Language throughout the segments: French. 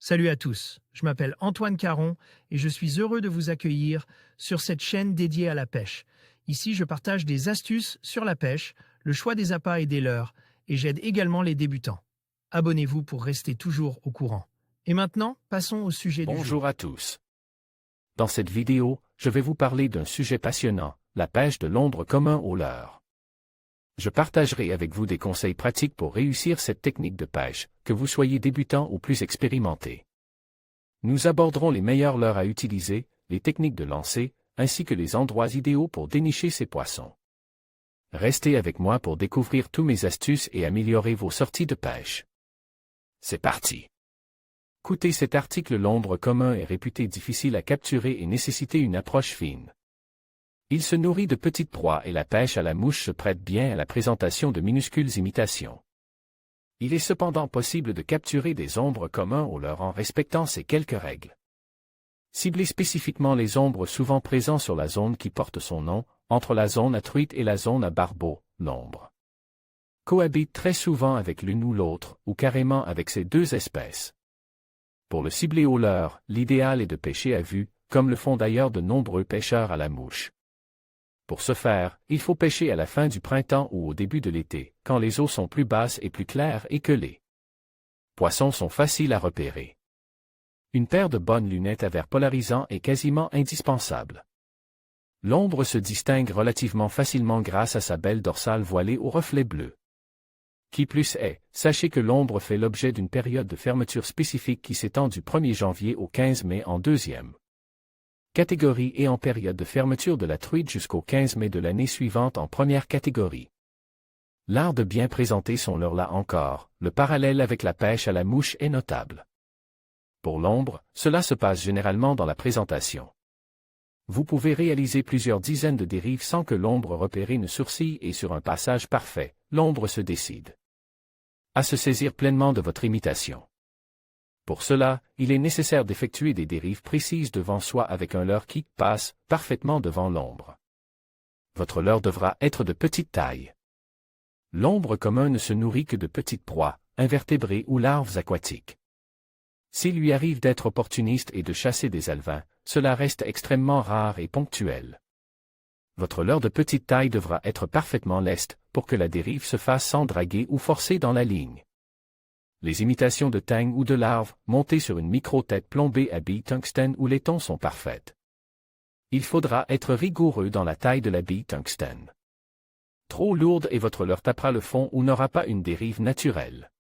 Salut à tous, je m'appelle Antoine Caron et je suis heureux de vous accueillir sur cette chaîne dédiée à la pêche. Ici, je partage des astuces sur la pêche, le choix des appâts et des leurres, et j'aide également les débutants. Abonnez-vous pour rester toujours au courant. Et maintenant, passons au sujet du jour. Bonjour à tous. Dans cette vidéo, je vais vous parler d'un sujet passionnant, la pêche de l'ombre commun au leurre. Je partagerai avec vous des conseils pratiques pour réussir cette technique de pêche, que vous soyez débutant ou plus expérimenté. Nous aborderons les meilleurs leurres à utiliser, les techniques de lancer, ainsi que les endroits idéaux pour dénicher ces poissons. Restez avec moi pour découvrir tous mes astuces et améliorer vos sorties de pêche. C'est parti! Écoutez cet article, l'ombre commun est réputé difficile à capturer et nécessiter une approche fine. Il se nourrit de petites proies et la pêche à la mouche se prête bien à la présentation de minuscules imitations. Il est cependant possible de capturer des ombres communs au leurre en respectant ces quelques règles. Ciblez spécifiquement les ombres souvent présents sur la zone qui porte son nom, entre la zone à truite et la zone à barbeau, l'ombre cohabite très souvent avec l'une ou l'autre, ou carrément avec ces deux espèces. Pour le cibler au leurre, l'idéal est de pêcher à vue, comme le font d'ailleurs de nombreux pêcheurs à la mouche. Pour ce faire, il faut pêcher à la fin du printemps ou au début de l'été, quand les eaux sont plus basses et plus claires et que les poissons sont faciles à repérer. Une paire de bonnes lunettes à verre polarisant est quasiment indispensable. L'ombre se distingue relativement facilement grâce à sa belle dorsale voilée aux reflets bleus. Qui plus est, sachez que l'ombre fait l'objet d'une période de fermeture spécifique qui s'étend du 1er janvier au 15 mai en deuxième catégorie et en période de fermeture de la truite jusqu'au 15 mai de l'année suivante en première catégorie. L'art de bien présenter son leurre là encore, le parallèle avec la pêche à la mouche est notable. Pour l'ombre, cela se passe généralement dans la présentation. Vous pouvez réaliser plusieurs dizaines de dérives sans que l'ombre repérée ne sourcille et sur un passage parfait, l'ombre se décide à se saisir pleinement de votre imitation. Pour cela, il est nécessaire d'effectuer des dérives précises devant soi avec un leurre qui passe parfaitement devant l'ombre. Votre leurre devra être de petite taille. L'ombre commun ne se nourrit que de petites proies, invertébrés ou larves aquatiques. S'il lui arrive d'être opportuniste et de chasser des alevins, cela reste extrêmement rare et ponctuel. Votre leurre de petite taille devra être parfaitement leste pour que la dérive se fasse sans draguer ou forcer dans la ligne. Les imitations de tang ou de larves, montées sur une micro-tête plombée à bille tungstène ou laiton sont parfaites. Il faudra être rigoureux dans la taille de la bille tungstène. Trop lourde et votre leurre tapera le fond ou n'aura pas une dérive naturelle.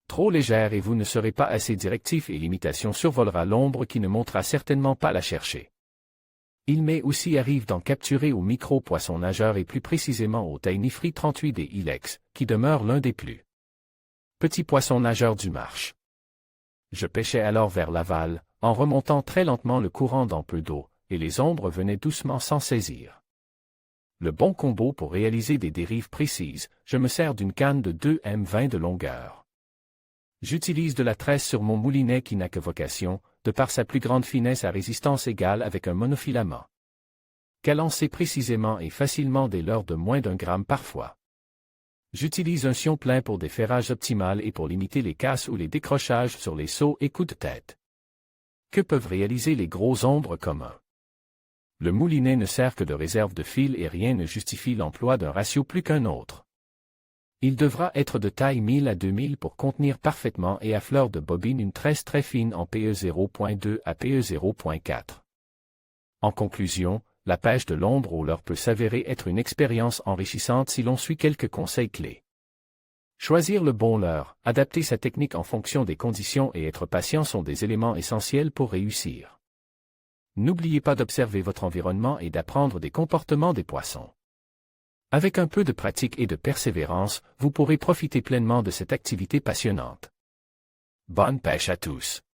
Trop légère et vous ne serez pas assez directif et l'imitation survolera l'ombre qui ne montera certainement pas la chercher. Il m'est aussi arrive d'en capturer au micro-poisson nageur et plus précisément au tainifri 38 des ilex, qui demeure l'un des plus petits poissons nageurs du marche. Je pêchais alors vers l'aval, en remontant très lentement le courant dans peu d'eau, et les ombres venaient doucement s'en saisir. Le bon combo pour réaliser des dérives précises, je me sers d'une canne de 2 m20 de longueur. J'utilise de la tresse sur mon moulinet qui n'a que vocation, de par sa plus grande finesse à résistance égale avec un monofilament. Qu'à lancer précisément et facilement des leurres de moins d'1 gramme parfois. J'utilise un sion plein pour des ferrages optimales et pour limiter les casses ou les décrochages sur les sauts et coups de tête. Que peuvent réaliser les gros ombres communs? Le moulinet ne sert que de réserve de fil et rien ne justifie l'emploi d'un ratio plus qu'un autre. Il devra être de taille 1000 à 2000 pour contenir parfaitement et à fleur de bobine une tresse très fine en PE 0.2 à PE 0.4. En conclusion, la pêche de l'ombre au leurre peut s'avérer être une expérience enrichissante si l'on suit quelques conseils clés. Choisir le bon leurre, adapter sa technique en fonction des conditions et être patient sont des éléments essentiels pour réussir. N'oubliez pas d'observer votre environnement et d'apprendre des comportements des poissons. Avec un peu de pratique et de persévérance, vous pourrez profiter pleinement de cette activité passionnante. Bonne pêche à tous!